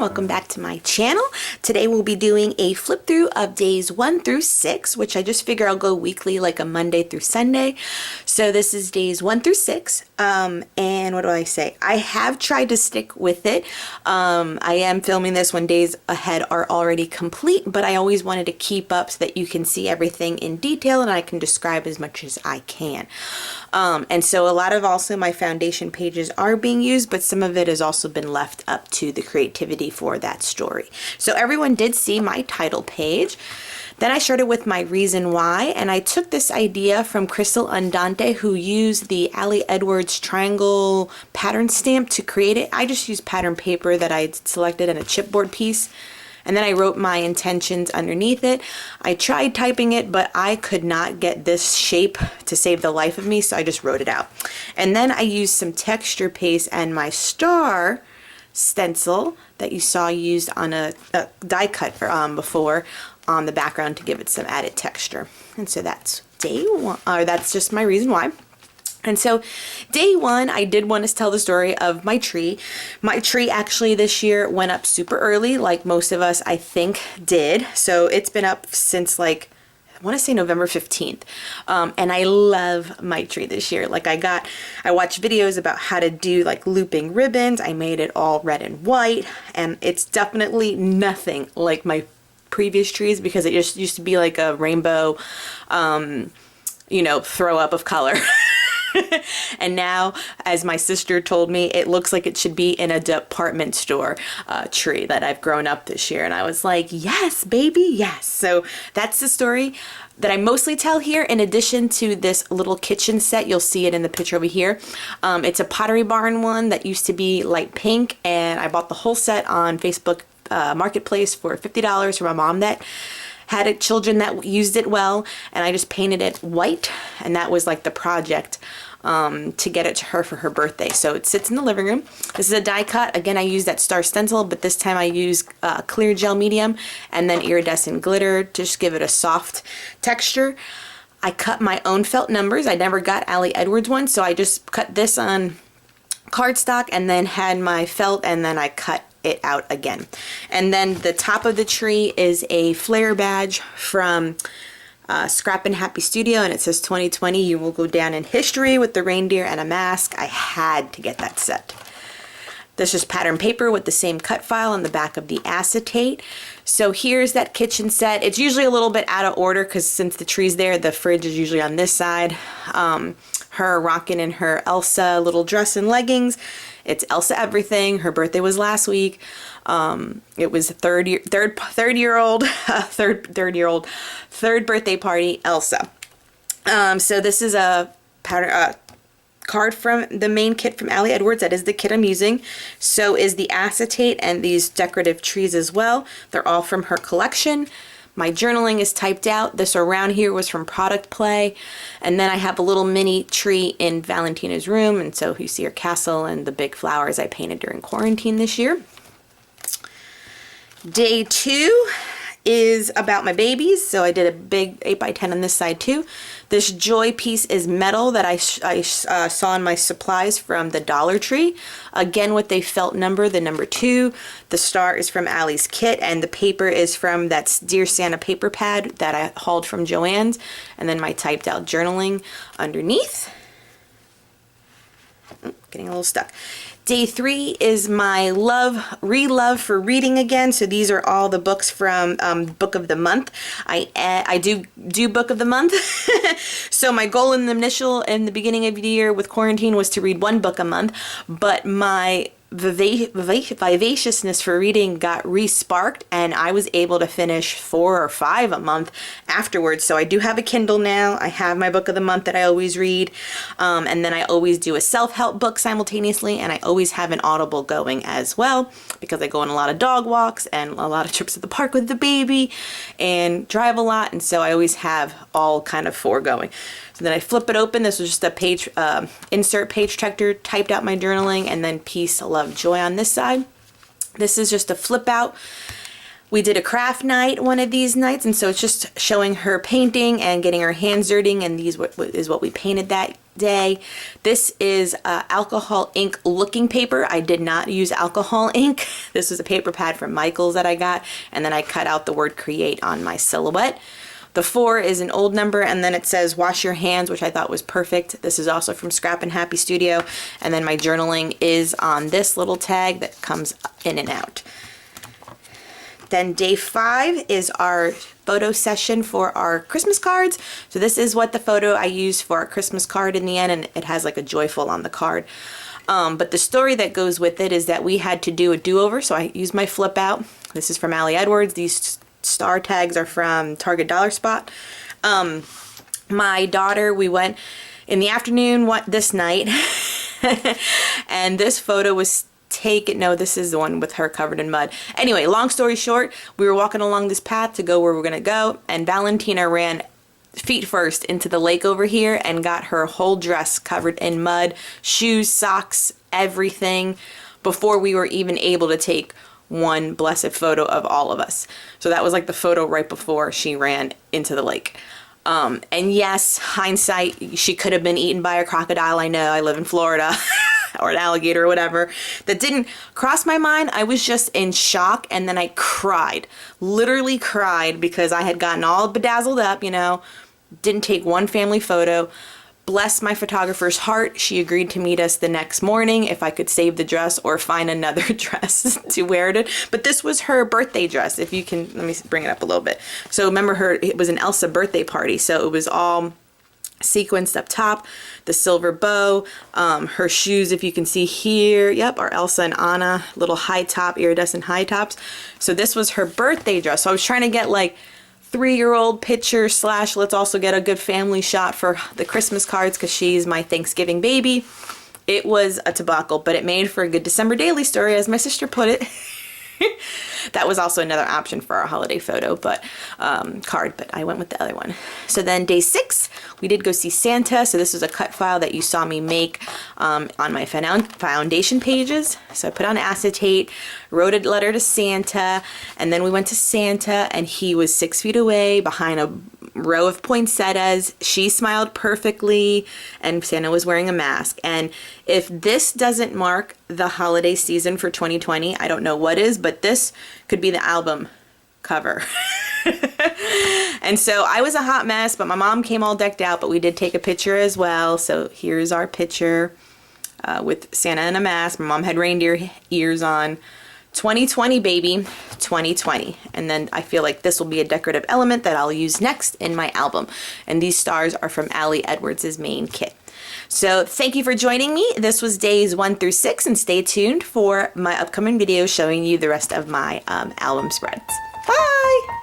welcome back to my channel. Today we'll be doing a flip through of days 1 through 6, which I just figure I'll go weekly, like a Monday through Sunday. So this is days 1 through 6. And what do I say? I have tried to stick with it. I am filming this when days ahead are already complete, but I always wanted to keep up so that you can see everything in detail and I can describe as much as I can. And so a lot of also my foundation pages are being used, but some of it has also been left up to the creativity for that story. So everyone did see my title page. Then I started with my reason why, and I took this idea from Crystal Andante, who used the Ali Edwards triangle pattern stamp to create it. I just used pattern paper that I selected in a chipboard piece. And then I wrote my intentions underneath it. I tried typing it, but I could not get this shape to save the life of me, so I just wrote it out. And then I used some texture paste and my star stencil that you saw used on a die cut before on the background to give it some added texture. And so that's day one, or that's just my reason why. And so day one, I did want to tell the story of my tree. My tree actually this year went up super early, like most of us I think did. So it's been up since like, I want to say November 15th. And I love my tree this year. Like I watched videos about how to do like looping ribbons. I made it all red and white, and it's definitely nothing like my previous trees because it just used to be like a rainbow, you know, throw up of color. And now, as my sister told me, it looks like it should be in a department store tree that I've grown up this year. And I was like, yes, baby, yes. So that's the story that I mostly tell here, in addition to this little kitchen set. You'll see it in the picture over here. It's a Pottery Barn one that used to be light pink, and I bought the whole set on Facebook Marketplace for $50 from my mom that had children that used it well, and I just painted it white, and that was like the project to get it to her for her birthday. So it sits in the living room. This is a die cut. Again, I used that star stencil, but this time I used clear gel medium and then iridescent glitter to just give it a soft texture. I cut my own felt numbers. I never got Ali Edwards one, so I just cut this on cardstock and then had my felt, and then I cut it out again. And then the top of the tree is a flare badge from Scrap and Happy Studio, and it says 2020 you will go down in history with the reindeer and a mask. I had to get that set. This is pattern paper with the same cut file on the back of the acetate. So here's that kitchen set. It's usually a little bit out of order because since the tree's there, the fridge is usually on this side. Her rocking in her Elsa little dress and leggings. It's Elsa everything. Her birthday was last week. It was third birthday party Elsa. So this is a pattern card from the main kit from Ali Edwards. That is the kit I'm using. So is the acetate and these decorative trees as well. They're all from her collection. My journaling is typed out. This around here was from Product Play. And then I have a little mini tree in Valentina's room. And so you see her castle and the big flowers I painted during quarantine this year. Day 2 is about my babies. So I did a big 8x10 on this side too. This joy piece is metal that I saw in my supplies from the Dollar Tree. Again with a felt number, the number 2. The star is from Ali's kit, and the paper is from that Dear Santa paper pad that I hauled from Joann's. And then my typed out journaling underneath. Getting a little stuck. Day 3 is my re-love for reading again. So these are all the books from Book of the Month. I do Book of the Month. So my goal in the beginning of the year with quarantine was to read 1 book a month, but my vivaciousness for reading got re-sparked, and I was able to finish 4 or 5 a month afterwards. So I do have a Kindle now. I have my book of the month that I always read, and then I always do a self-help book simultaneously, and I always have an Audible going as well because I go on a lot of dog walks and a lot of trips to the park with the baby and drive a lot, and so I always have all kind of 4 going. So then I flip it open. This was just a page, insert page protector, typed out my journaling, and then peace, love, joy on this side. This is just a flip out. We did a craft night one of these nights, and so it's just showing her painting and getting her hands dirty, and these is what we painted that day. This is alcohol ink looking paper. I did not use alcohol ink. This was a paper pad from Michael's that I got, and then I cut out the word create on my silhouette. The 4 is an old number, and then it says wash your hands, which I thought was perfect. This is also from Scrap and Happy Studio. And then my journaling is on this little tag that comes in and out. Then day 5 is our photo session for our Christmas cards. So this is what the photo I used for our Christmas card in the end, and it has like a joyful on the card. But the story that goes with it is that we had to do a do-over, so I used my flip out. This is from Ali Edwards. These star tags are from Target Dollar Spot. My daughter, we went in the afternoon this night, and this photo was taken. No, this is the one with her covered in mud. Anyway, long story short, we were walking along this path to go where we're gonna go, and Valentina ran feet first into the lake over here and got her whole dress covered in mud, shoes, socks, everything, before we were even able to take one blessed photo of all of us. So that was like the photo right before she ran into the lake. And yes, hindsight, she could have been eaten by a crocodile. I know, I live in Florida. Or an alligator or whatever. That didn't cross my mind. I was just in shock, and then I cried. Literally cried, because I had gotten all bedazzled up, you know, didn't take one family photo. Bless my photographer's heart, she agreed to meet us the next morning if I could save the dress or find another dress to wear it in. But this was her birthday dress, if you can, let me bring it up a little bit. So remember, it was an Elsa birthday party, so it was all sequenced up top, the silver bow, her shoes, if you can see here, yep, are Elsa and Anna, little high top, iridescent high tops. So this was her birthday dress. So I was trying to get like 3-year-old picture / let's also get a good family shot for the Christmas cards, because she's my Thanksgiving baby. It was a debacle, but it made for a good December daily story, as my sister put it. That was also another option for our holiday photo, but card, but I went with the other one. So then day 6, we did go see Santa. So this was a cut file that you saw me make on my foundation pages. So I put on acetate, wrote a letter to Santa, and then we went to Santa, and he was 6 feet away behind a row of poinsettias. She smiled perfectly, and Santa was wearing a mask. And if this doesn't mark the holiday season for 2020, I don't know what is, but this could be the album cover. And so I was a hot mess, but my mom came all decked out, but we did take a picture as well. So here's our picture with Santa in a mask. My mom had reindeer ears on. 2020, baby, 2020. And then I feel like this will be a decorative element that I'll use next in my album. And these stars are from Ali Edwards' main kit. So thank you for joining me. This was days 1 through 6, and stay tuned for my upcoming video showing you the rest of my album spreads. Bye!